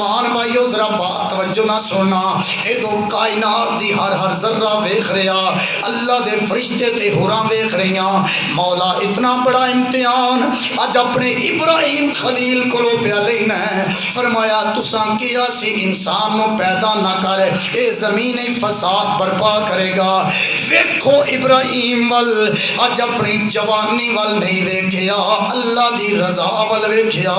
مسلمان بھائیو ذرا بات توجہ نہ سننا، اے دو کائنات دی ہر ذرہ ویکھ رہا، اللہ دے فرشتے تے ہوراں ویکھ رہیاں، مولا اتنا بڑا امتحان اج اپنے ابراہیم خلیل کولو پیا لینا ہے۔ فرمایا تساں کیا سی انسان نو پیدا نہ کر، اے زمین فساد برپا کرے گا۔ ویکھو ابراہیم ول اج اپنی جوانی ول نہیں ویکھیا، اللہ دی رضا ول ویکھیا۔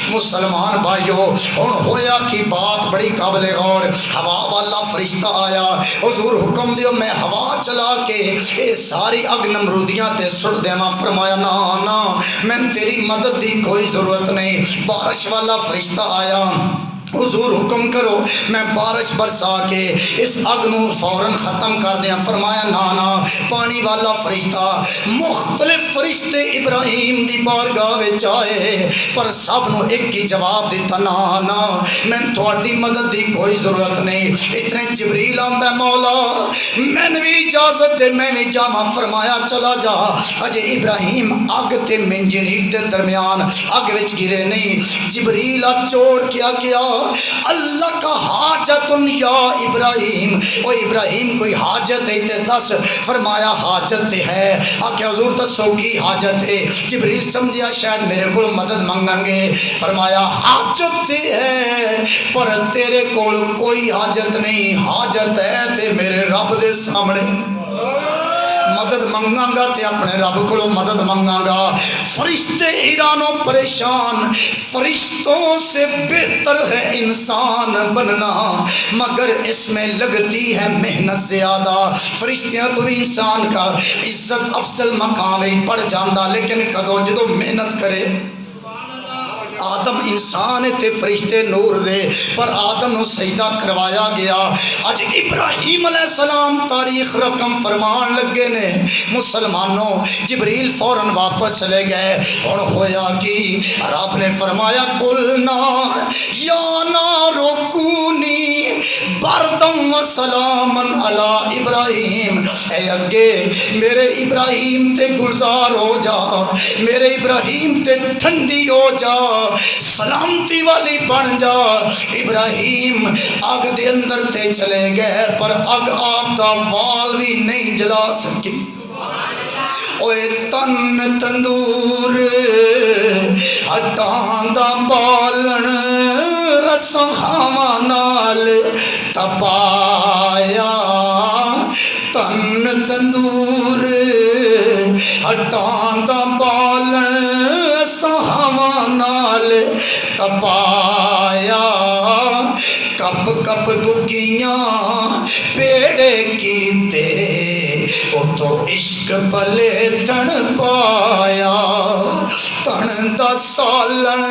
مسلمان بھائیو ہن ہویا کی بات بڑی قابل غور، ہوا والا فرشتہ آیا، حضور حکم دیو میں ہوا چلا کے اے ساری اگ نمرودیاں تے سٹ دیواں۔ فرمایا نا نا میں تیری مدد دی کوئی ضرورت نہیں۔ بارش والا فرشتہ آیا، حضور حکم کرو میں بارش برسا کے اس اگ نو فوراً ختم کر دیا۔ فرمایا نا پانی والا فرشتہ، مختلف فرشتے ابراہیم دی بارگاہ وچ آئے پر سب نو ایک ہی جواب دیتا، نا میں تھوڑی مدد دی کوئی ضرورت نہیں۔ اتنے جبریل آندا مولا میں بھی اجازت دے میں بھی جاواں۔ فرمایا چلا جا۔ اجے ابراہیم اگ تے منجنیق دے درمیان اگ وچ گرے نہیں، جبریل چوڑ کیا اللہ کا حاجت یا ابراہیم، او ابراہیم کوئی حاجت ہے تے دس۔ فرمایا حاجت ہے۔ آکے حضور دسو کی حاجت ہے؟ جبریل سمجھیا شاید میرے کو مدد منگن گے۔ فرمایا حاجت ہے پر تیرے کول کوئی حاجت نہیں، حاجت ہے تے میرے رب دے سامنے مدد منگاں گا تے اپنے رب کو مدد منگاں گا۔ فرشتے حیرانوں پریشان، فرشتوں سے بہتر ہے انسان بننا مگر اس میں لگتی ہے محنت زیادہ۔ فرشتیاں تو انسان کا عزت افضل مقام پڑ جاندہ، لیکن کدو جدو محنت کرے۔ آدم انسان تے فرشتے نور دے، پر آدم نو سجدہ کروایا گیا۔ اج ابراہیم علیہ السلام تاریخ رقم فرمان لگے نے۔ مسلمانوں جبریل فوراً واپس چلے گئے۔ اور ہویا کی رب نے فرمایا قلنا یا نار کونی بردم و سلاما علی ابراہیم، اے اگے میرے ابراہیم تے گلزار ہو جا، میرے ابراہیم تے ٹھنڈی ہو جا، سلامتی والی بن جا۔ ابراہیم اگ دے اندر تے چلے گئے پر اگ آپ دا وال بھی نہیں جلا سکی۔ اوے تن تندور ہٹاں دا بالن سہاواں نال تپایا، تن تندور ہٹاں دا بالن سہاواں نال تپایا، کپ کپ ڈکیاں پیڑے کیتے او تو عشق پلے تن پایا، تن دا سالن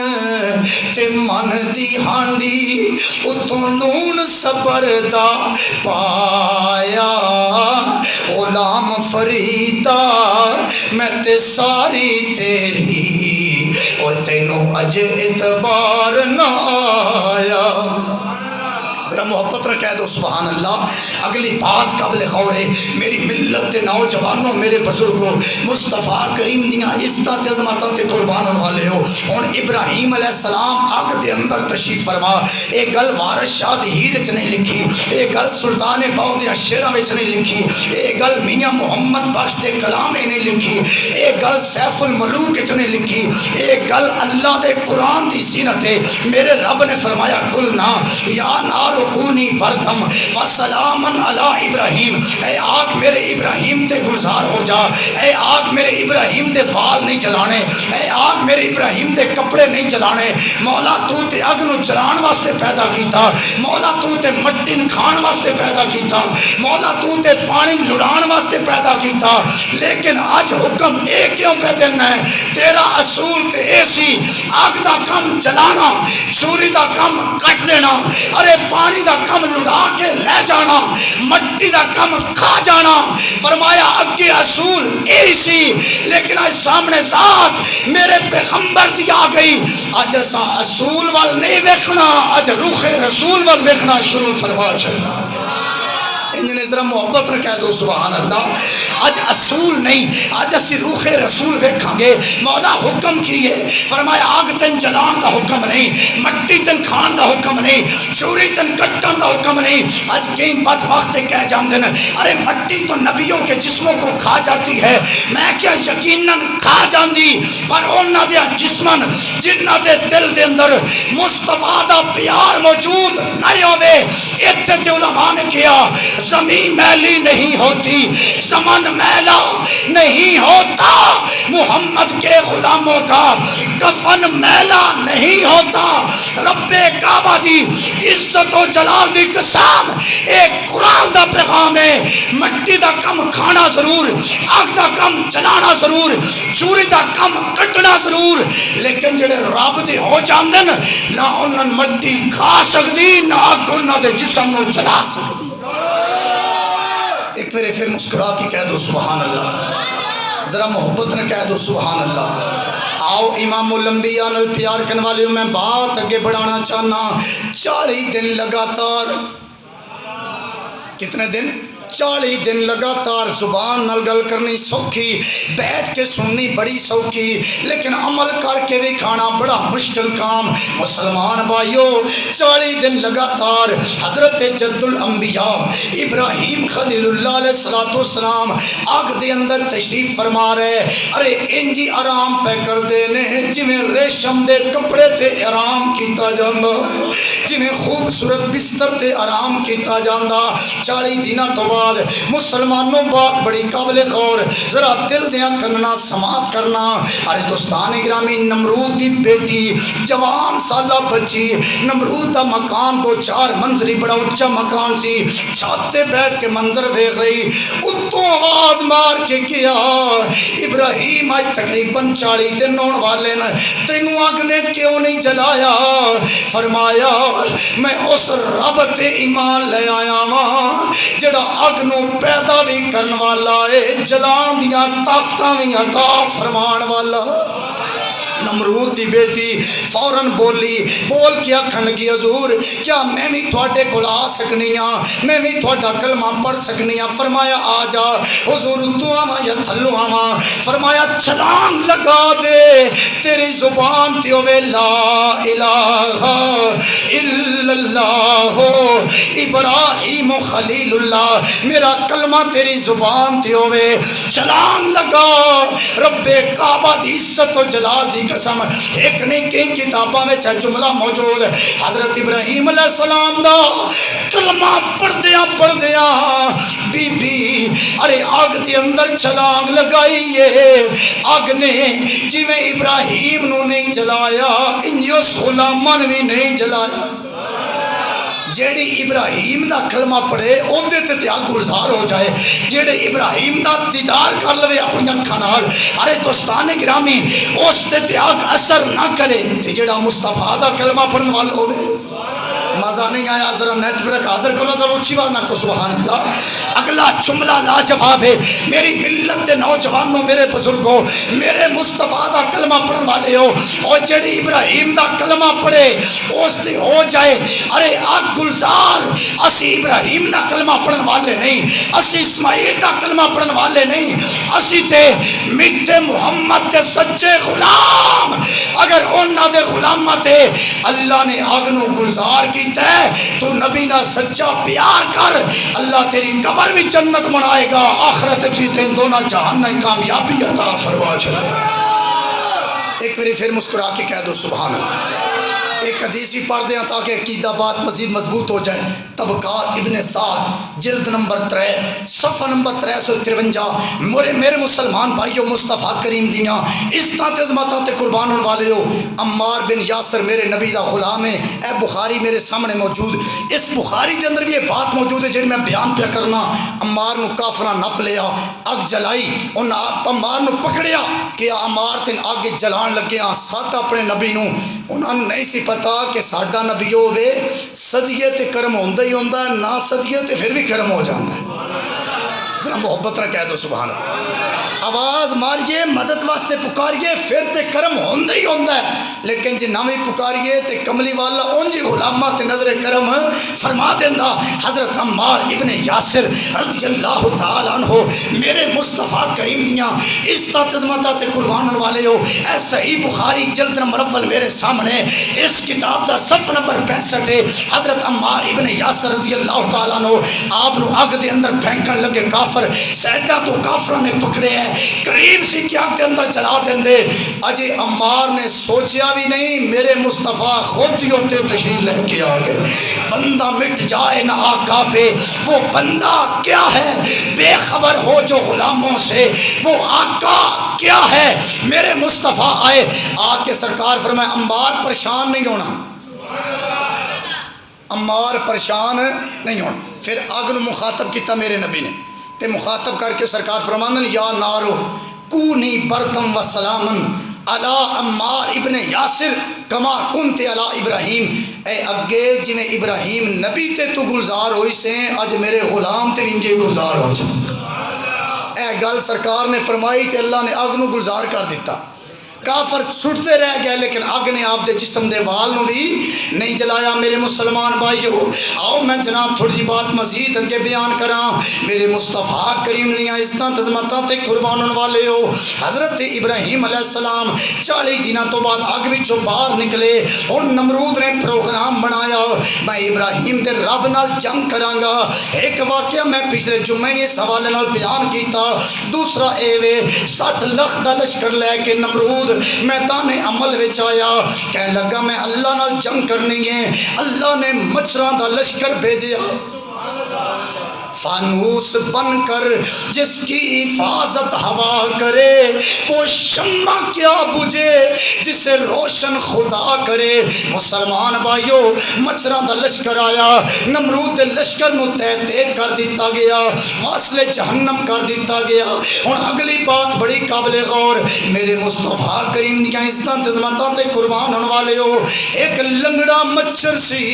تے من دی ہانڈی اتوں لون صبر دا پایا، غلام فریدا میں تے ساری تیری او تینوں اج اعتبار نہ آیا۔ ذرا محبت رکھے دو سبحان اللہ۔ اگلی بات قبل غور ہے، میری ملت کے نوجوانوں، میرے بزرگوں، مصطفیٰ کریم دیاں عزتاں تے عظمتاں تے قربان ہونے والے ہو۔ ہن ابراہیم علیہ السلام اگ دے اندر تشریف فرما۔ اے گل وارث شاہ دی ہیر وچ نہیں لکھی، اے گل سلطان باؤ دے شعراں وچ نہیں لکھی، اے گل میاں محمد بخش دے کلام وچ نہیں لکھی، اے گل سیف الملوک وچ نہیں لکھی، اے گل اللہ دے قرآن دی زینت ہے۔ میرے رب نے فرمایا قلنا یا نار کونی بردم و سلاما علی ابراہیم، اے آگ میرے ابراہیم تے گلزار ہو جا، اے آگ میرے ابراہیم دے وال نہیں جلانے، اے آگ میرے ابراہیم دے کپڑے نہیں جلانے۔ مولا تو تے اگ نو جلان واسطے پیدا کیتا، مولا تو تے مٹی کھان واسطے پیدا کیتا، مولا تو تے پانی لڑان واسطے پیدا کیتا، لیکن اج حکم اے کیوں پہ دینا ہے؟ تیرا اصول تے ایسی اگ دا کم جلانا، سوری دا کم کٹ دینا، ارے پانی دا کم لڑا کے لے جانا، مٹی دا کم کھا جانا۔ فرمایا اگے اصول ایسی، لیکن آج سامنے ذات میرے پیغمبر دی آ گئی، آج ایسا اصول وال نہیں ویکھنا، آج روح رسول وال ویکھنا شروع فرما چلنا۔ نے ذرا محبت نہ کہہ دو سبحان اللہ۔ اج اصول نہیں، اج اسی روح رسول ویکھاں گے۔ مولا حکم کیے، فرمایا آگ تن جلان دا حکم نہیں، مٹی تن کھان دا حکم نہیں، چوری تن کٹن دا حکم نہیں۔ اج کئی بدبخت کہہ جاندے نے ارے مٹی تو نبیوں کے جسموں کو کھا جاتی ہے، میں کیا یقیناً کھا جاندی، پر انہاں دے جسمن جنہاں دے دل دے اندر مصطفیٰ دا پیار موجود نہیں ہوے۔ اتنے تے علماء نے کیا زمین میلی نہیں ہوتی، زمن میلا نہیں ہوتا، محمد کے غلاموں کا کفن میلا نہیں ہوتا۔ رب کعبہ دی عزت و جلال دی قسم، ایک قرآن دا پیغام ہے، مٹی دا کم کھانا ضرور، آگ دا کم جلانا ضرور، چوری دا کم کٹنا ضرور، لیکن جڑے رب دے ہو جاندے نہ انہاں مٹی کھا سکدی نہ آگ انہاں دے جسم نو جلا سکدی۔ ایک میرے پھر مسکرا کے کہہ دو سبحان اللہ، ذرا محبت نے کہہ دو سبحان اللہ۔ آؤ امام الانبیاء نال پیار کرنے والے میں بات اگے بڑھانا چاہنا۔ 40 دن لگاتار، کتنے دن؟ 40 دن لگاتار زبان نال گل کرنی سوکھی، بیٹھ کے سننی بڑی سوکھی، لیکن عمل کر کے بھی کھانا بڑا مشکل کام۔ مسلمان بھائیو 40 دن لگاتار حضرت جد الانبیاء ابراہیم خلیل اللہ علیہ السلام آگ دے اندر تشریف فرما رہے، ارے انجی آرام پہ کر دینے جویں ریشم دے کپڑے تے آرام کیتا جاندا، جویں خوبصورت بستر تے آرام کیتا جاندا۔ 40 دنوں تو بعد مسلمانوں بات بڑی قابل غور، ذرا دل دیا کننا سماعت کرنا۔ ارے دوستان گرامی، نمرود دی بیٹی جوان سالہ بچی، نمرود دا مکان 2-4 منزلی بڑا اونچا مکان سی، چھت تے بیٹھ کے منظر دیکھ رہی، اتوں آواز مار کے کیا ابراہیم آج تقریباً 40 دن ہونے والے نا، تینوں آگ نے کیوں نہیں جلایا؟ فرمایا میں اس رب تے ایمان لے آیا ماں جڑا آگ نو پیدا بھی کرن والا ہے، جلان دیاں طاقتاں بھی عطا فرمان والا۔ نمرود دی بیٹی فوراً بولی، بول کے آکھن لگی حضور کیا میں بھی تھوڑے کول آ سکنی ہاں، میں بھی تھوڑا کلمہ پڑھ سکنی ہاں؟ فرمایا آ جا حضور، تو آواں یا تھلو آواں؟ فرمایا چھلانگ لگا دے، تیری زبان تے ہوے لا الہ الا اللہ ابراہیم خلیل اللہ، میرا کلمہ تیری زبان تے ہوے، چھلانگ لگا۔ رب کعبہ دی عزت و جلال دی قسم، ایک نہیں کئی کتاباں میں جملہ موجود ہے، حضرت ابراہیم علیہ السلام دا کلمہ پڑھ دیاں بی بی ارے آگ دی اندر چھلانگ لگائی ہے۔ آگ نے جویں ابراہیم نو نہیں جلایا، انجی اس غلاماں بھی نہیں جلایا۔ جیڑی ابراہیم دا کلمہ پڑھے اودے تے آگ گلزار ہو جائے، جیڑے ابراہیم دا دیدار کر لوے اپنی اکھاں نال، ارے دوستان گرامی اس تے آگ اثر نہ کرے، تے جیڑا مصطفیٰ دا کلمہ پڑھن والا ہوے۔ مزہ نہیں آیا؟ ذرا نیٹ ورک حاضر کرو تو اچھی بات نہ کو سبحان اللہ۔ اگلا جملہ لاجواب ہے، میری ملت دے نوجوانوں، میرے بزرگوں، میرے مصطفیٰ دا کلمہ پڑھن والے ہو، اور جڑی ابراہیم دا کلمہ پڑھے اس دی ہو جائے ارے آگ گلزار۔ اسی ابراہیم دا کلمہ پڑھن والے نہیں، اسی اسماعیل دا کلمہ پڑھن والے نہیں، اسی تے میٹھے محمد دے سچے غلام۔ اگر انہاں دے غلاماں تے اللہ نے آگ نو گلزار کی تو نبی نہ سچا پیار کر، اللہ تیری قبر بھی جنت بنائے گا، آخرت کی تین دونوں جہان میں کامیابی عطا فرما چلے۔ ایک باری پھر مسکرا کے کہہ دو سبحان اللہ۔ ایک حدیث بھی پڑھ دیں تاکہ عقیدہ بات مزید مضبوط ہو جائے۔ طبقات ابن سعد جلد نمبر 3 صفحہ نمبر 353۔ میرے مسلمان بھائیو، مصطفیٰ کریم دیاں عزتاں تے عظمتاں تے قربان ہونے والے ہو، عمار بن یاسر میرے نبی دا غلام ہے۔ اے بخاری میرے سامنے موجود، اس بخاری دے اندر بھی یہ بات موجود ہے جڑی میں بیان پہ کرنا۔ عمار نو کافراں نپ لیا، اگ جلائی، ان عمار نو پکڑیا کہ عمار تین اگ جلان لگیا، ساتھ اپنے نبی نو انہاں نہیں سی پتا کہ ساڈا نبی ہوے صدیے تے کرم ہوندا ہی ہوندا ہے، نہ صدیے تے پھر بھی کرم ہو جاندا ہے۔ ذرا محبت نہ کہہ دو سبحان اللہ۔ آواز ماریے، مدد واسطے پکاریے، پھر تے کرم ہوندا ہی ہوندا ہے، لیکن جی نویں پکاریے تے کملی والا اونجی غلامہ تے نظر کرم فرما دیندہ۔ حضرت عمار ابن یاسر رضی اللہ تعالیٰ عنہ میرے مصطفیٰ کریم دیاں عزت عظمت تے قربان والے ہو۔ اے صحیح بخاری جلد نمبر اول میرے سامنے، اس کتاب دا صف نمبر 65 ہے۔ حضرت عمار ابن یاسر رضی اللہ تعالیٰ عنہ آپ نو اگ دے اندر پھینکن لگے کافر، سیدہ تو کافروں نے پکڑے ہیں، قریب سی کہ اگ دے اندر چلا دیندے۔ اجے عمار نے سوچیا بھی نہیں، میرے مصطفیٰ خود ہی ہوتے تشریف لے کے آ گئے۔ بندہ مٹ جائے نہ آقا پہ، وہ بندہ کیا ہے؟ بے خبر ہو جو غلاموں سے، وہ آقا کیا ہے؟ میرے مصطفیٰ آئے، آ کے سرکار فرمائے عمار پریشان نہیں ہونا، عمار پریشان نہیں ہونا۔ پھر آگ نو مخاطب کیتا میرے نبی نے، تے مخاطب کر کے سرکار فرماندن یا نارو کونی بردم و سلامن علی عمار ابن یاسر کما کنت علی ابراہیم۔ اے اگے جویں ابراہیم نبی تے تو گلزار ہوئی سے، اج میرے غلام تے انجے گلزار ہو جائے۔ اے گل سرکار نے فرمائی تے اللہ نے آگ نو گلزار کر دیتا۔ کافر سٹتے رہ گئے لیکن آگ نے آپ دے جسم دے وال نو بھی نہیں جلایا۔ میرے مسلمان بھائیو، آؤ میں جناب تھوڑی جی بات مزید اگے بیان کراں۔ میرے مصطفیٰ کریم دیاں عزتاں عظمتاں تے قربانن والے ہو۔ حضرت ابراہیم علیہ السلام 40 دنوں تو بعد آگ وچوں باہر نکلے، ہن نمرود نے پروگرام بنایا میں ابراہیم دے رب نال جنگ کراں گا۔ ایک واقعہ میں پچھلے جمعے میں اس حوالے نال بیان کیتا، دوسرا اے وے 60 لاکھ دا لشکر لے کے نمرود میدان عمل وچ آیا، کہنے لگا میں اللہ نال جنگ کرنی ہے۔ اللہ نے مچھراں دا لشکر بھیجیا، فانوس بن کر جس کی حفاظت ہوا کرے، وہ شمع کیا بجھے جسے روشن خدا کرے۔ مسلمان بھائیو، مچھراں دا لشکر آیا، نمرود دے لشکر نو تہتے کر دیتا گیا، واصل جہنم کر دیتا گیا۔ اور اگلی بات بڑی قابل غور، میرے مصطفیٰ کریم دیاں عزتاں عظمتاں تے قربان ہونے والے ہو، ایک لنگڑا مچھر سی،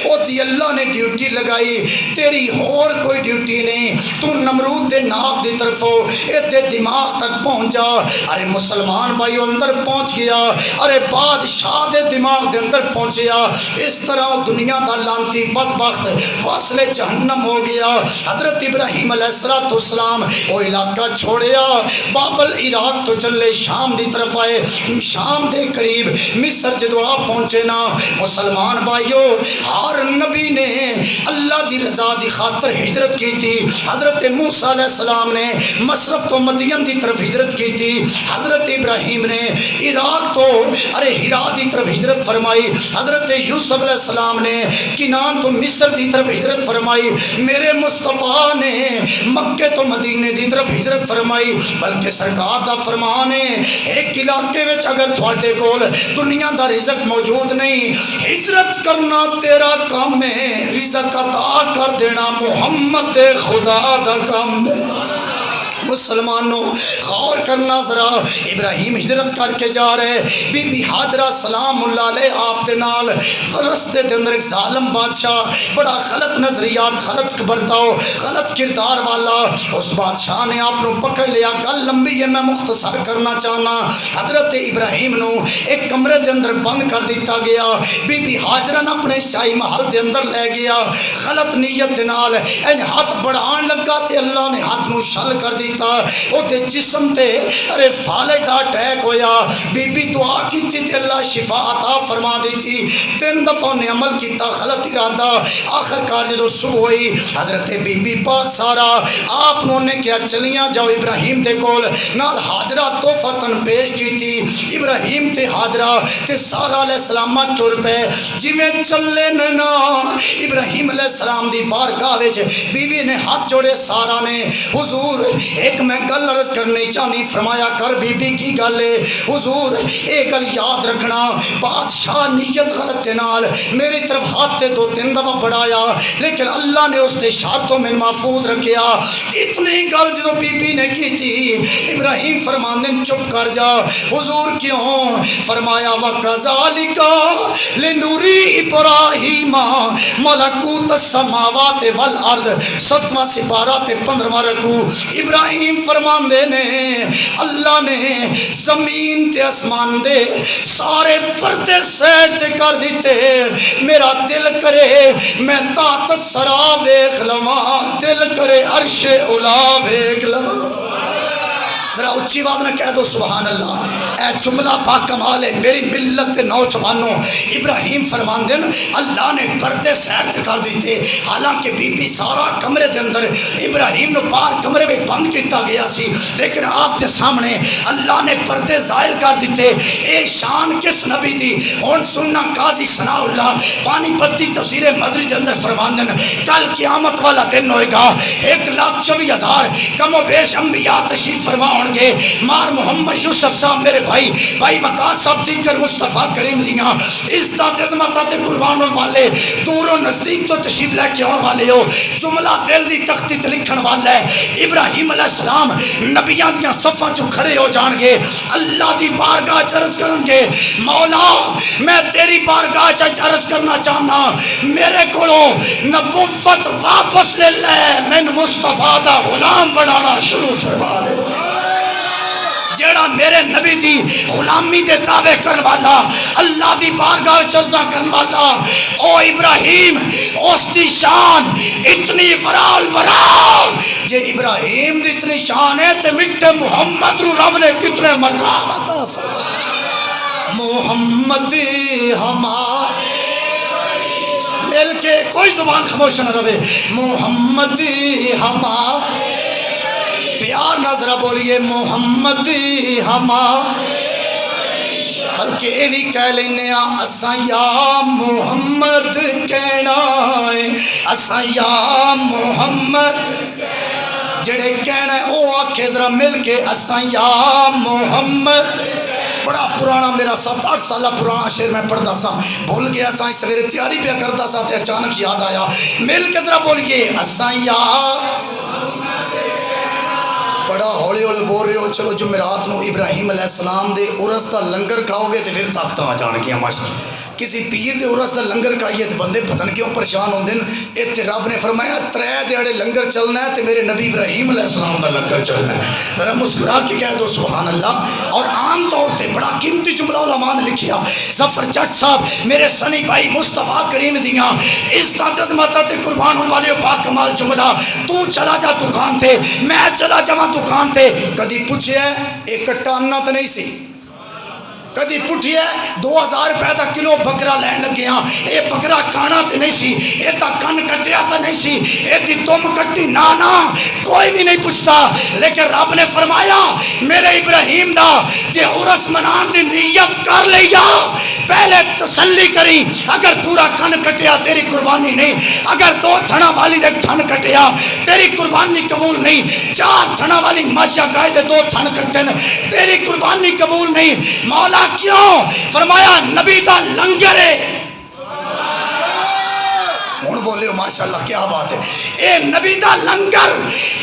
او دی اللہ نے ڈیوٹی لگائی، تیری اور کوئی ڈیوٹی نہیں، تو نمرود دے ناک دی طرف ہو، دے دماغ تک پہنچ جا۔ ارے مسلمان بھائیو اندر پہنچ گیا، ارے بادشاہ دے دماغ دے اندر پہنچیا۔ اس طرح دنیا دا لانتی بدبخت واصل جہنم ہو گیا۔ حضرت ابراہیم علیہ السلام وہ علاقہ چھوڑیا، بابل عراق تو چلے شام دی طرف آئے۔ شام دے قریب مصر جدو آپ پہنچے نا مسلمان بھائیو، ہر نبی نے اللہ دی رضا دی خاطر ہجرت کی تھی۔ حضرت موسیٰ علیہ السلام نے مشرف تو مدین دی طرف ہجرت کی تھی، حضرت ابراہیم نے عراق تو ہرا دی طرف ہجرت فرمائی، حضرت یوسف علیہ السلام نے کنان تو مصر دی طرف ہجرت فرمائی، میرے مصطفیٰ نے مکہ تو مدینے دی طرف ہجرت فرمائی۔ بلکہ سرکار دا فرمان ہے ایک علاقے وچ اگر تھوڑے کول دنیا دا رزق موجود نہیں، ہجرت کرنا تیرا کام ہے، رزق عطا کر دینا محمد خدا دا کام ہے۔ مسلمانوں غور کرنا ذرا، ابراہیم ہجرت کر کے جا رہے، بی بی حاجرہ سلام اللہ علیہ آپ دے نال، رستے دے اندر ایک ظالم بادشاہ بڑا غلط نظریات، غلط برتاؤ، غلط کردار والا، اس بادشاہ نے آپ نو پکڑ لیا۔ گل لمبی ہے میں مختصر کرنا چاہنا۔ حضرت ابراہیم نو ایک کمرے دے اندر بند کر دیتا گیا، بی بی حاجرہ نے اپنے شاہی محل دے اندر لے گیا، غلط نیت دے نال ہاتھ بڑھان لگا تے اللہ نے ہاتھ نو شل کر دیتا، او دے جسم تے فالج دا اٹیک ہویا۔ بی بی دعا کی تے اللہ شفا عطا فرما دیتی، 3 دفعہ نے عمل کیتا غلط ارادہ، آخر کار جدو صبح ہوئی حضرت بی بی پاک سارا آپ نے کیا چلیاں جاؤ ابراہیم دے کول، نال حاجرہ تحفتاً پیش کیتی۔ ابراہیم تے حاجرہ تے سارا علیہ السلام ٹر پے، جویں چلے نا ابراہیم علیہ السلام دی بارگاہ وچ بیوی نے ہاتھ جوڑے، سارا نے حضور ایک میں گل عرض کرنی چاہنی، فرمایا کر بی بی کی گل ہے؟ حضور ایک گل یاد رکھنا، بادشاہ نیت غلط دے نال میری طرف ہاتھ تے 2-3 دفعہ بڑھایا، لیکن اللہ نے اس تے شرطوں میں محفوظ رکھیا۔ اتنی گل جدو بی بی نے کی تھی، ابراہیم فرماندے چپ کر جا۔ حضور کیوں؟ فرمایا وَكَذَلِكَ لِنُرِي إِبْرَاهِيمَ مَلَكُوتَ السَّمَاوَاتِ وَالْأَرْضِ، 7واں سپارہ تے 15واں رکوع۔ ابراہیم ابراہیم فرماندے نے اللہ نے زمین تے اسمان دے سارے پردے سیٹ تے کر دیتے، میرا دل کرے میں تحت سرا ویکھ لواں، دل کرے عرش اولا ویکھ لواں۔ ذرا اچھی بات نہ کہہ دو سبحان اللہ۔ اے جملہ با کمال ہے میری ملت نوجوانوں۔ ابراہیم فرماندے اللہ نے پردے سیٹ کر دیتے، حالانکہ بی بی سارا کمرے دے اندر، ابراہیم نے باہر کمرے میں بند کیتا گیا سی، لیکن آپ دے سامنے اللہ نے پردے ظاہر کر دیتے۔ اے شان کس نبی دی؟ ہن سننا قاضی ثناء اللہ پانی پتی تفسیر مدری دے اندر فرماندے کل قیامت والا دن ہوئے گا، 1,24,000 کم و بیش انبیاء تشریف فرما گے، مار محمد یوسف صاحب میرے بھائی وقاص صاحب دیگر مصطفیٰ کریم دیاں عزت عظمت تے قربان والے دور و نزدیک تو تشریف لے کے آن والے ہو، جملہ دل دی تختی تے لکھن والا ہے۔ ابراہیم علیہ السلام نبیاں دیاں صفاں چ کھڑے ہو جان گے، اللہ دی بارگاہ چ عرض کرن گے مولا میں تیری بارگاہ چ عرض کرنا چاہنا میرے کولوں نبوت واپس لے لے، میں مصطفیٰ دا غلام بنانا شروع فرما دے۔ جیڑا میرے نبی دی غلامی دے دعوے کرن والا، اللہ دی بارگاہ چرزاں کرن والا، او ابراہیم اس دی شان اتنی ورال ورال، جے ابراہیم دی اتنی شان ہے تے مٹے محمد رو رب نے کتنے مقام عطا فرمائے۔ محمد ہمارے مل کے کوئی زبان خاموش نہ رہے، محمد ہمارے پیار نہ ذرا بولیے محمد ہمارے، بلکہ یہ بھی کہہ لینے اساں یا محمد کہنا ہے، اساں یا محمد جڑے کہنا ہے او آکھے ذرا مل کے اساں یا محمد۔ بڑا پرانا میرا 7-8 سالہ پرانا شعر میں پڑھتا سا، بھول گیا سا، سویرے تیاری پہ کرتا سا تے اچانک یاد آیا، مل کے ذرا بولیے اساں یا۔ بڑا ہولے ہولے بول رہے ہو، چلو جمعرات نو ابراہیم علیہ السلام دے عرس دا لنگر کھاؤ گے تو پھر طاقت آ جان گیا ماشاء کسی پیر دے عرس دا لنگر کھائیے تو بندے پتن کیوں پریشان ہوندے ہیں۔ اتنے رب نے فرمایا 3 دیہڑے لنگر چلنا ہے تو میرے نبی ابراہیم علیہ السلام دا لنگر چلنا ہے۔ ذرا مسکرا کے کہہ دو سبحان اللہ۔ اور عام طور پہ بڑا قیمتی جملہ علماء نے لکھیا، ظفر جٹ صاحب میرے سنی بھائی مصطفیٰ کریم دیاں عزت عظمت تے قربان ہونے والے پاک کمال جملہ، تو چلا جا دکان تے میں چلا جاواں دکان تے، کدی پوچھے ایک کٹا اننا تو نہیں سی، کدی پٹھیے 2000 روپے دا کلو بکرا لین لگے ہاں، اے بکرا کانا تے نہیں سی، اے تا کن کٹیا تا نہیں سی، اے دی تم کٹی نانا کوئی بھی نہیں پوچھتا۔ لیکن رب نے فرمایا میرے ابراہیم دا جے عرس منان دی نیت کر لیا، پہلے تسلی کری، اگر پورا کن کٹیا تیری قربانی نہیں، اگر 2 تھنا والی دے تھن کٹیا تیری قربانی قبول نہیں، 4 تھنا والی ماجہ گائے دے 2 تھن کٹن تیری قربانی قبول نہیں۔ مولا کیوں؟ فرمایا نبی دا لنگر ہے۔ ہوں بولے ماشاءاللہ کیا بات ہے، اے نبی دا لنگر۔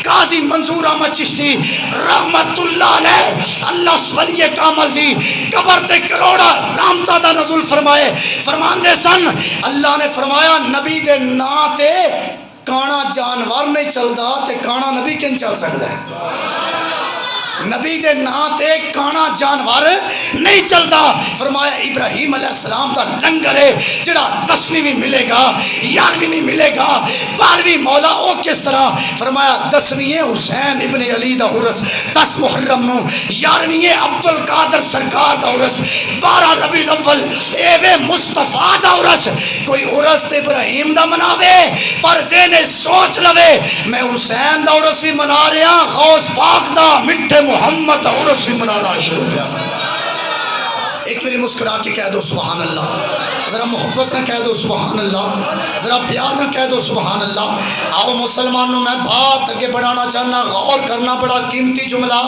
قاضی منظور احمد چشتی رحمت اللہ علیہ اللہ اس ولی کامل دی قبر تے کروڑا رحمتہ دا نزول فرمائے، فرماندے سن اللہ نے فرمایا نبی دے نا تے کانا جانور نہیں چلدا تے کانا نبی کن چل سکتا ہے؟ نبی دے نا تے کانا جانور نہیں چلدا۔ فرمایا ابراہیم علیہ السلام دا لنگر ہے جڑا 10ویں بھی ملے گا، 11ویں بھی ملے گا، 12ویں مولا او کس طرح؟ فرمایا 10ویں حسین ابن علی دا عرس 10 محرم نو، 11ویں عبد القادر سرکار دا عرس 12 ربیع الاول، اے مصطفیٰ دا عرس۔ کوئی عرس تے ابراہیم دا مناوے پر ذہن سوچ لوے میں حسین دا عرس بھی منا رہا، غوث پاک دا مٹھے محمد دا عرس بھی منانا شروع پہ فرمایا۔ ایک باری مسکرا کے کہہ دو سبحان اللہ، ذرا محبت نہ کہہ دو سبحان اللہ، ذرا پیار نہ کہہ دو سبحان اللہ۔ آؤ مسلمانوں میں بات اگے بڑھانا چاہنا، غور کرنا بڑا قیمتی جملہ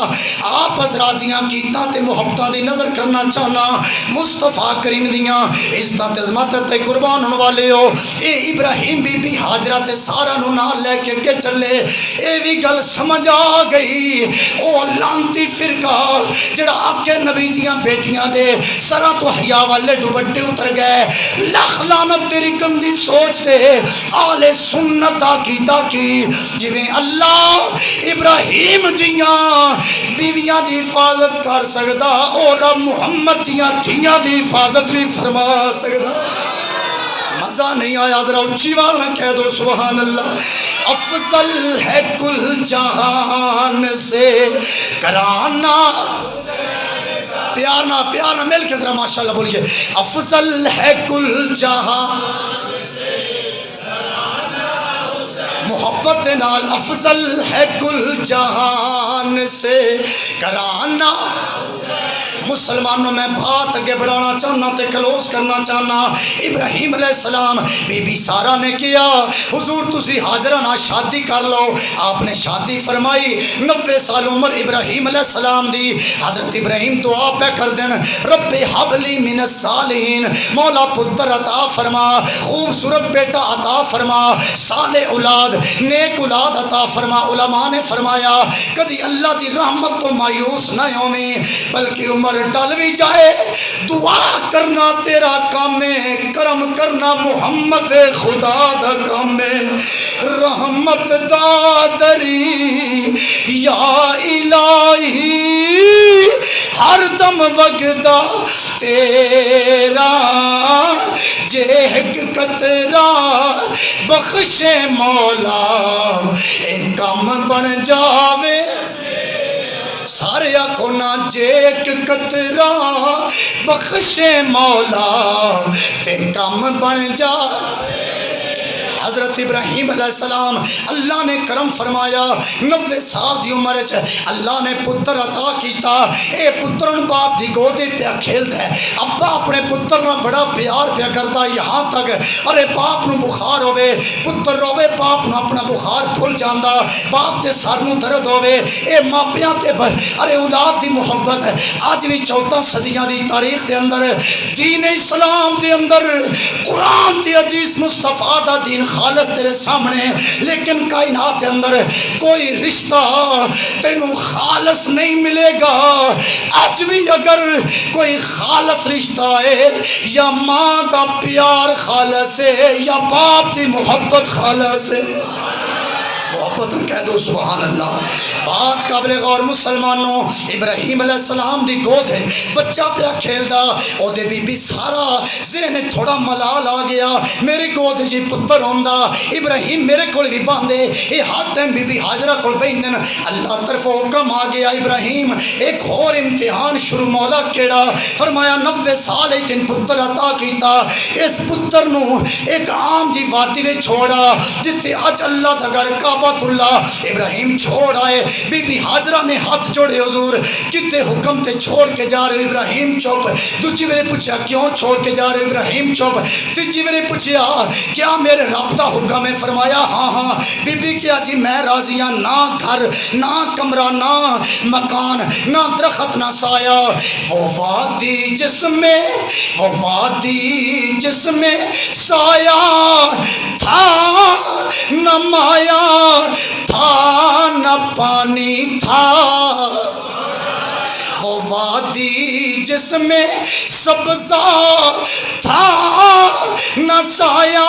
آپ حضرات دیاں کیتاں تے محبتاں دی نظر کرنا چاہنا، مصطفیٰ کریم دیاں عزت عظمت تے قربان ہونے والے ہو۔ اے ابراہیم بی بی ہاجرہ تے سارا نو نال لے کے اگے چلے، اے بھی گل سمجھ آ گئی او لانتی فرقہ جڑا آکے نبی دیاں بیٹیاں دے سرا تو حیا والے دوپٹے اتر گئے، لکھ لعنت تیری گندی سوچ تے آل سنت دا کیتا کی جویں اللہ ابراہیم دیاں بیویاں دی حفاظت کر سکدا اور رب محمد دیاں دھیاں دی حفاظت بھی فرما سکدا مزہ نہیں آیا ذرا اچھی بات نہ کہہ دو سبحان اللہ افضل ہے کل جہان سے کرانا پیار نہ مل کے ذرا ماشاءاللہ بولیے افضل ہے کل جہان محبت نال افضل ہے کل جہان سے کرانا مسلمانوں میں بات اگے بڑھانا چاہنا تے کلوز کرنا چاہنا ابراہیم علیہ السلام بی بی سارہ نے کیا حضور تسی حاجرہ نہ شادی کر لو آپ نے شادی فرمائی 90 سال عمر ابراہیم علیہ السلام دی حضرت ابراہیم دعا پہ کر دین رب حبلی من الصالحین مولا پتر عطا فرما خوبصورت بیٹا عطا فرما صالح اولاد نیک اولاد عطا فرما علماء نے فرمایا کدی اللہ دی رحمت تو مایوس نہ ہویں بلکہ عمر ٹل بھی جائے دعا کرنا تیرا کام ہے کرم کرنا محمد خدا دا کام ہے رحمت دادری یا الہی ہر دم وگدا تیرا جہگ قطرہ بخشے مولا ایک کام بن جاوے سارے آنکھوں نہ جیک قطرہ بخشے مولا تے کام بن جا حضرت ابراہیم علیہ السلام اللہ نے کرم فرمایا 90 سال دی عمر اللہ نے پتر عطا کیتا اے پترن باپ دی گودے پہ کھیلتا ہے ابا اپنے پتر نہ بڑا پیار پہ کرتا یہاں تک ارے باپ نو بخار ہوئے پتر روے باپ نو اپنا بخار بھول جاندہ باپ تے سر نو درد ہوئے اے ماپیاں تے ارے اولاد دی محبت ہے آج بھی 14 صدیاں دی تاریخ دے اندر دین اسلام دے اندر قرآن تے حدیث مصطفیٰ دا دین خالص تیرے سامنے لیکن کائنات کے اندر کوئی رشتہ تینوں خالص نہیں ملے گا آج بھی اگر کوئی خالص رشتہ ہے یا ماں دا پیار خالص ہے یا باپ دی محبت خالص ہے محبت کہہ دو سبحان اللہ بات قابل غور مسلمانوں ابراہیم علیہ السلام دی گود ہے بچہ پیا کھیلدا او دے بی بی سارا ذہن تھوڑا ملال آ گیا میری گود جی پتر ہوندا ابراہیم میرے کول بھی باندھے اے ہر ٹائم بی بی حاجرہ کول بیندن اللہ طرف حکم آ گیا ابراہیم ایک اور امتحان شروع مولا کیڑا فرمایا 90 سال ایک دن پتر عطا کیتا اس پتر نو ایک عام جی وادی وچ چھوڑا جتے اج اللہ دا گھر کعبہ اللہ ابراہیم چھوڑ آئے بی بی حاجرہ نے ہاتھ جوڑے حضور کتے حکم تے چھوڑ کے جا رہے ابراہیم چوپ دوجی میرے پوچھا کیوں چھوڑ کے جا رہے ابراہیم چوپ تیجی میرے پوچھا کیا میرے رب دا حکم ہے فرمایا ہاں بی بی کیا جی میں راضی ہاں نہ گھر نہ کمرہ نہ مکان نہ درخت نہ سایہ وہ وادی جس میں سایہ تھا نہ مایا تھا نہ پانی تھا وہ وادی جس میں سبزہ تھا نہ سایہ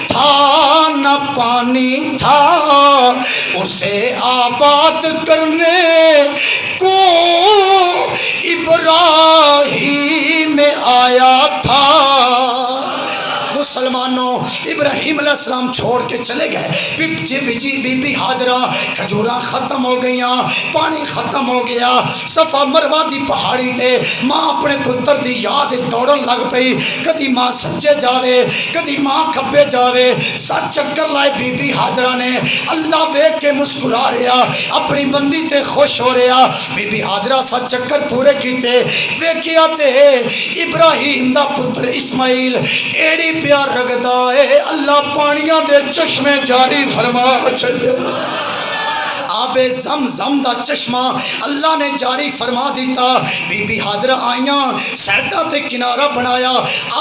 تھا نہ پانی تھا اسے آباد کرنے کو ابراہیم آیا تھا مسلمانوں ابراہیم علیہ السلام چھوڑ کے چلے گئے بی بی حاجرہ کھجوراں ختم ہو گئیاں پانی ختم ہو گیا صفا مروہ دی پہاڑی تے ماں اپنے پتر دی یاد دوڑن لگ پئی کدی ماں سجے جاوے کدی ماں کھبے جاوے 7 چکر لائے بی بی حاجرہ نے اللہ ویکھ کے مسکرا رہا اپنی بندی تے خوش ہو رہا بی بی حاجرہ 7 چکر پورے کیتے ویکھیا تے ابراہیم دا پتر اسماعیل ایڑی پیار رگدا ہے اللہ پانیاں دے چشمے جاری فرما چھڑے آب زمزم دا چشمہ اللہ نے جاری فرما دیتا بی بی حاجرہ آئیاں سیٹا تے کنارہ بنایا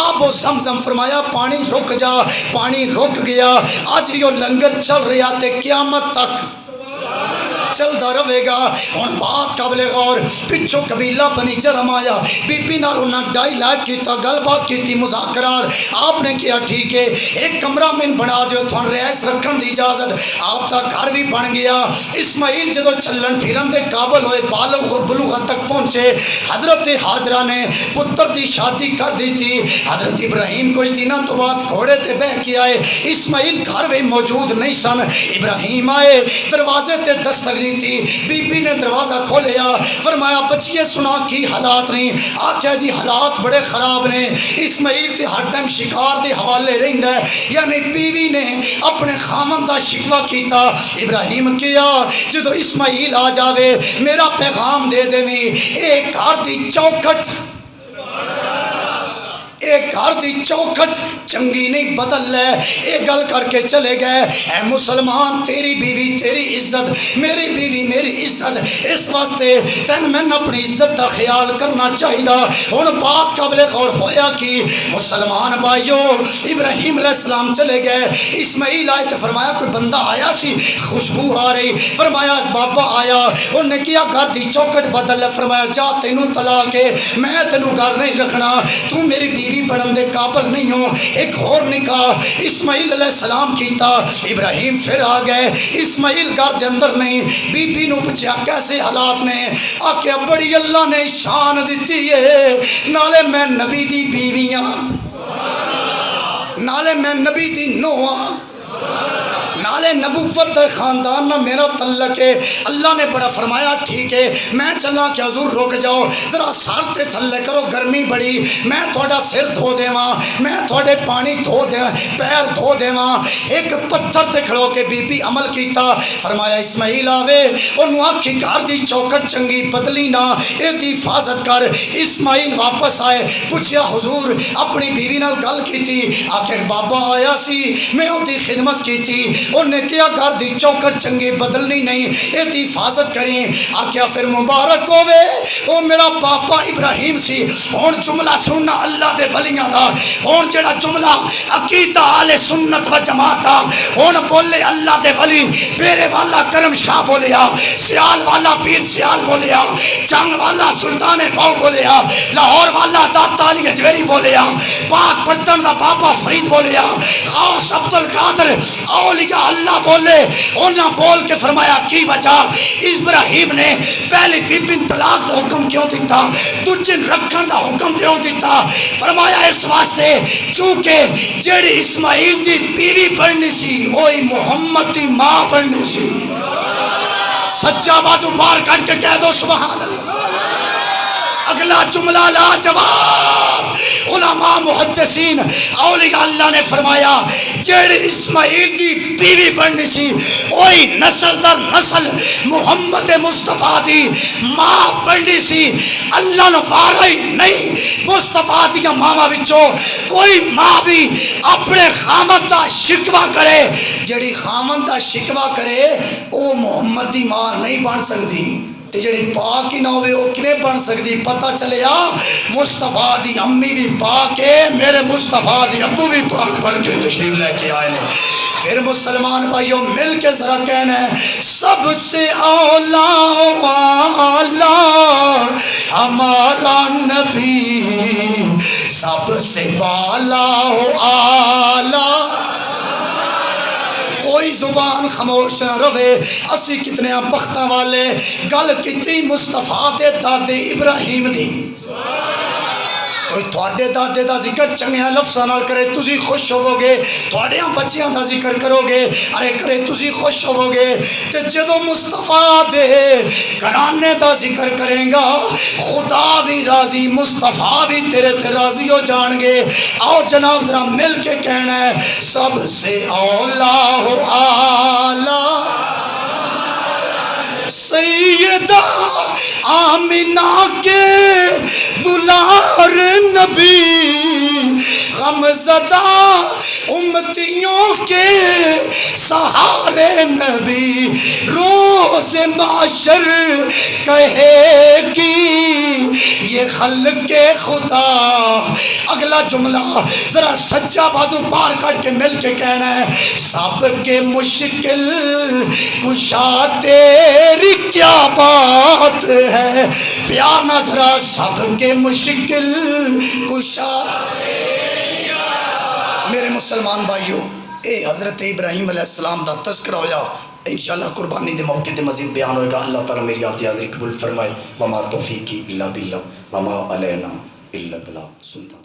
آب و زمزم فرمایا پانی رک جا پانی رک گیا آج بھی وہ لنگر چل رہا تے قیامت تک چلتا رہے گا۔ ہن بات قابل غور، پچھو قبیلہ بنی جرم آیا، بی بی نال انہاں ڈائیلاگ کیتا، گل بات کیتی، مذاکرات آپ نے کیا ٹھیک ہے ایک کمرہ میں بنا دیو، تھوڑا رہائش رکھن دی اجازت، آپ دا گھر بھی بن گیا۔ اسماعیل جدو چلن پھرن دے قابل ہوئے، بالغ و بلوغت تک پہنچے، حضرت حاجرہ نے پتر دی شادی کر دی تھی۔ حضرت ابراہیم کچھ دنوں تو بعد گھوڑے تے بہ کے آئے، اسماعیل گھر میں موجود نہیں سن۔ ابراہیم آئے، دروازے تے دستک دی تھی، بی بی نے دروازہ کھولیا، فرمایا بچیے سنا کی حالات نہیں؟ آکھیا جی حالات بڑے خراب نے، اسماعیل تے ہر ٹائم شکار دے حوالے رہندا ہے، یعنی بیوی نے اپنے خامن دا شکوہ کیتا۔ ابراہیم کیا جدو اسماعیل آ جاوے میرا پیغام دے دیویں، ایک گھر دی چوکھٹ، ایک گھر دی چوکھٹ چنگی نہیں بدل لے، ایک گل کر کے چلے گئے، اے مسلمان تیری بیوی تیری عزت، میری بیوی میری عزت، اس واسطے تین میں اپنی عزت دا خیال کرنا چاہیے۔ ہن بات قابل غور ہویا کہ مسلمان بھائیو ابراہیم علیہ السلام چلے گئے، اسماعیل آئے تو فرمایا کوئی بندہ آیا سی، خوشبو آ رہی، فرمایا بابا آیا، انہوں نے کیا گھر دی چوکھٹ بدل لے، فرمایا جا تینوں طلاق ہے، میں تینوں گھر نہیں رکھنا، تو میری بیوی بنن دے قابل نہیں ہو، ایک اور نکاح اسماعیل علیہ السلام کیتا۔ ابراہیم پھر آ گئے، اسماعیل گھر دے اندر نہیں، بی بی نو پوچھا کیسے حالات نے؟ آکھیا بڑی اللہ نے شان دیتی ہے، نالے میں نبی دی بیویاں، نالے میں نبی دی نوہاں، نالے نبوت خاندان نہ میرا تعلق ہے۔ اللہ نے بڑا فرمایا ٹھیک ہے میں چلا کہ حضور رک جاؤ، ذرا سر تے تھلے کرو، گرمی بڑی، میں تھوڑا سر دھو دیواں، میں تھوڑے پانی دھو دیواں، پیر دھو دیواں۔ ایک پتھر تے کھڑو کے بی بی عمل کیتا، فرمایا اسماعیل آوے انہوں آکھی گھر دی چوکھٹ چنگی بدلی نہ، اے دی حفاظت کر۔ اسماعیل واپس آئے، پوچھیا حضور اپنی بیوی نال گل کیتی؟ آخر بابا آیا سی، میں ان دی خدمت کیتی، انہوں نے کیا گھر دی چوکھٹ چنگی بدلنی نہیں، اے دی حفاظت کریں۔ آکھیا پھر مبارک ہوئے او میرا پاپا ابراہیم سی۔ ہون جملہ سننا اللہ دے ولیاں دا، ہون جڑا جملہ عقیدہ آل سنت و جماعت دا، ہون بولے اللہ دے ولی، پیرے والا کرم شاہ بولیا، سیال والا پیر سیال بولیا، جنگ والا سلطان باؤ بولیا، لاہور والا داتا علی اجویری بولیا، پاک پتن دا بابا فرید بولیا، غوث عبدالقادر اولیاء اللہ بولے، انہاں بول کے فرمایا کی وجہ؟ ابراہیم نے پہلی بیبی طلاق دا حکم کیوں دیتا، دوجے رکھن دا حکم کیوں دیتا؟ فرمایا اس واسطے چونکہ جڑی اسماعیل دی بیوی بننی سی وہی محمد دی ماں بننی سی۔ سچا بازو بار کر کے کہہ دو سبحان اللہ۔ اگلا جملہ لا جواب، علماء محدثین اولیاء اللہ نے فرمایا جیڑی اسماعیل دی بیوی بننی سی وہی نسل در نسل محمد مصطفیٰ دی ماں بننی سی۔ اللہ نے وارہی نہیں مصطفیٰ دی ماما وچوں کوئی ماں بھی اپنے خامد دا شکوہ کرے، جیڑی خامد دا شکوہ کرے او محمد دی ماں نہیں بن سکتی، جڑی پاک ہی نہ ہوئے وہ کیویں بن سکتی؟ پتہ چلیا مصطفیٰ دی امی بھی پاک ہے، میرے مصطفیٰ دی ابو بھی پاک بن کے تشریف لے کے آئے ہیں۔ پھر مسلمان بھائیوں مل کے ذرا کہنا ہے سب سے اولا ہمارا نبی، سب سے بالا اعلیٰ، کوئی زبان خاموش نہ رہے۔ اسی کتنے بختاں والے گل کیتی مصطفیٰ دے دادے ابراہیم دی، کوئی تھوڑے دادے دا ذکر چنگیاں لفظاں نال کرے تسی خوش ہوو گے، تھوڑیاں بچیاں دا ذکر کرو گے ارے کرے تسی خوش ہوو گے، تے جدو مصطفیٰ دے گھرانے دا ذکر کریں گا خدا بھی راضی، مصطفیٰ بھی تیرے تے راضی ہو جان گے۔ آؤ جناب ذرا مل کے کہنا ہے سب سے اولا ہو اعلیٰ سیدہ آمینہ کے دلار نبی، غم زدہ امتیوں کے سہارے نبی، روز معاشر کہے گی یہ خلق خدا۔ اگلا جملہ ذرا سجا بازو پار کٹ کے مل کے کہنا ہے، سب کے مشکل کشا تیری کیا بات ہے، پیار نہ ذرا سب کے مشکل کشا۔ میرے مسلمان بھائیو، اے حضرت ابراہیم علیہ السلام دا تذکرہ ہویا، انشاءاللہ قربانی دے موقع تے مزید بیان ہوئے گا۔ اللہ تعالیٰ میری آپ دی حاضری قبول فرمائے۔ وما توفیقی الا باللہ وما علینا الا البلاغ۔ سنتا